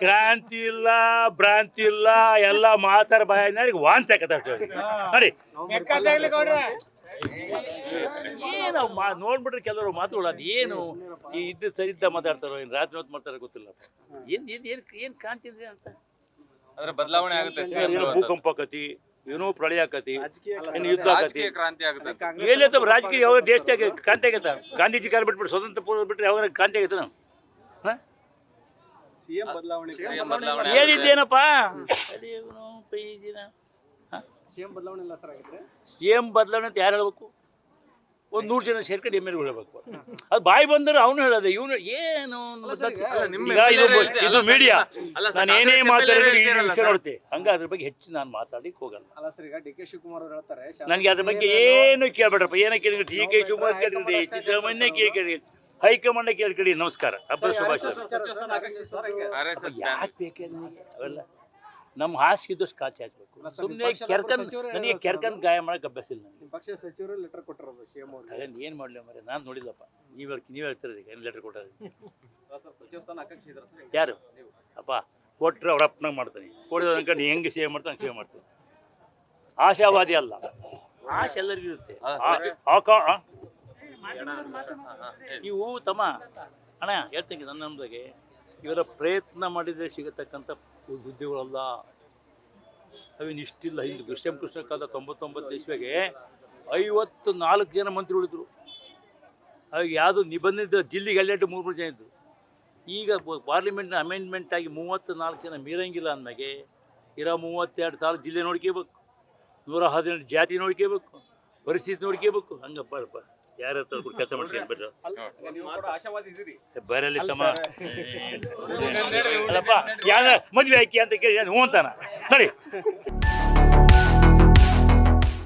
ಕ್ರಾಂತಿ ಇಲ್ಲ, ಭ್ರಾಂತಿ ಇಲ್ಲ, ಎಲ್ಲ ಮಾತಾಡ ಬಾಯಿಗೆ ವಾಂತಿ ಆಕತ್ತ ನೋಡಿ. ಏನು ನೋಡ್ಬಿಟ್ರೆ ಕೆಲವರು ಮಾತುಗಳು ಅದು ಏನು ಇದ್ದು ಸರಿದ್ದ ಮಾತಾಡ್ತಾರೋ ಏನು ರಾತ್ರಿ ಹೊತ್ತು ಮಾಡ್ತಾರೋ ಗೊತ್ತಿಲ್ಲ. ಏನ್ ಕ್ರಾಂತಿ ಇದೆ ಅಂತ ಅದ್ರ ಬದಲಾವಣೆ ಆಗುತ್ತೆ. ಏನೋ ಭೂಕಂಪ ಆಕತಿ, ಏನೋ ಪ್ರಳಯ ಆಕತಿ, ಏನು ಯುದ್ಧ ಆಕತಿ, ಕ್ರಾಂತಿ ಆಗುತ್ತೆ. ಎಲ್ಲಿ ರಾಜಕೀಯ ಯಾವ ದೇಶದಾಗ ಕ್ರಾಂತಿ ಆಗತ್ತ? ಗಾಂಧೀಜಿ ಕಾಲ ಬಿಟ್ಬಿಟ್ಟು ಸ್ವತಂತ್ರ ಪೂರ್ವ ಬಿಟ್ಟರೆ ಯಾವಾಗ ಕ್ರಾಂತಿ ಆಗೈತೆ ನಾವು? ಏನಿದ್ದೇನಪ್ಪ ಸಿಎಂ ಬದಲಾವಣೆ ಅಂತ ಯಾರು ಹೇಳ್ಬೇಕು? ಒಂದು 100 ಜನ ಸೇರ್ಕೊಂಡು ಎಮ್ ಎಲ್ ಹೇಳ್ಬೇಕು. ಅದು ಬಾಯಿ ಬಂದ್ರೆ ಅವನು ಹೇಳೋದು, ಇವನು ಏನು ಇದು ಮೀಡಿಯಾ. ನಾನು ಏನೇ ಮಾತಾಡಿದ್ರೆ ನೋಡ್ತೆ, ಹಂಗ ಅದ್ರ ಬಗ್ಗೆ ಹೆಚ್ಚು ನಾನು ಮಾತಾಡಲಿಕ್ಕೆ ಹೋಗಲ್ಲ. ನನಗೆ ಅದ್ರ ಬಗ್ಗೆ ಏನು ಕೇಳ್ಬೇಡ್ರಪ್ಪ. ಏನೋ ಕೇಳಿ ಡಿ ಕೆ ಶಿವಕುಮಾರ್ ಕೇಳಿ, ಸಿದ್ದರಾಮಯ್ಯ ಕೇಳಿ, ಹೈಕಮಾಂಡ್ ಕೇಳ್ಕಡಿ. ನಮಸ್ಕಾರ, ಹಬ್ಬದ ಶುಭಾಶಯ. ಯಾಕೆ ಬೇಕೇ ನನಗೆ ಅವೆಲ್ಲ? ನಮ್ಮ ಹಾಸಿಗೆ ಇದ್ದಷ್ಟು ಕಾಚಿ ಹಾಕ್ಬೇಕು. ಸುಮ್ಮನೆ ನನಗೆ ಕೆರ್ಕಂದ್ ಗಾಯ ಮಾಡಕ್ಕೆ ಅಭ್ಯಾಸ ಇಲ್ಲ ನನಗೆ. ಅದನ್ನು ಏನು ಮಾಡಲಿ ಮರೆ, ನಾನು ನೋಡಿಲ್ಲಪ್ಪ. ನೀವು ಹೇಳ್ತಿರೋದು ಏನು ಲೆಟರ್ ಕೊಟ್ಟೋದು? ಯಾರು ಅಪ್ಪ ಕೊಟ್ಟರೆ ಅವ್ರ ಅಪ್ಪನಾಗ ಮಾಡ್ತಾನೆ, ಕೊಡೋದು ಅನ್ಕೊಂಡು ಹೆಂಗೆ ಸೇವ್ ಮಾಡ್ತಾನೆ ಸೇವ್ ಮಾಡ್ತಾನೆ. ಆಶಾವಾದಿ ಅಲ್ಲ, ಆಶೆ ಎಲ್ಲರಿಗೂ ಇರುತ್ತೆ. ನೀವು ತಮ್ಮ ಅಣ್ಣ ಹೇಳ್ತಂಗೆ ನನ್ನ ನಮ್ಮದಾಗೆ ಇವರ ಪ್ರಯತ್ನ ಮಾಡಿದರೆ ಸಿಗತಕ್ಕಂಥ ಹುದ್ದೆಗಳಲ್ಲ. ಅವೇನು ಇಷ್ಟಿಲ್ಲ. ಹಿಂದೆ ಕೃಷ್ಣ ಕಾಲದ 99 ಇಸ್ವಿಗೆ 54 ಜನ ಮಂತ್ರಿಗಳಿದ್ರು. ಅವಾಗ ಯಾವುದು ನಿಬಂಧಿತ ಜಿಲ್ಲೆಗೆ 2-3 ಜನ ಇದ್ದರು. ಈಗ ಪಾರ್ಲಿಮೆಂಟ್ನ ಅಮೆಂಡ್ಮೆಂಟ್ ಆಗಿ 34 ಜನ ಮೀರಂಗಿಲ್ಲ ಅಂದಮೇಲೆ ಇರೋ 32 ತಾಲೂಕು ಜಿಲ್ಲೆ ನೋಡ್ಕೋಬೇಕು, 118 ಜಾತಿ ನೋಡ್ಕೋಬೇಕು, ಪರಿಸ್ಥಿತಿ ನೋಡ್ಕೋಬೇಕು. ಹಂಗಪ್ಪ ಯಾರ ಹತ್ರ ಕೆಲಸ ಮಾಡ್ಕೊಂಡು ಬರಲಿ ತಮ್ಮ. ಅಲ್ಲಪ್ಪ ಯಾರ ಮದುವೆ ಆಯ್ಕೆ ಅಂತ ಕೇಳಿ ಹ್ಞೂ ಅಂತಾನ ನೋಡಿ.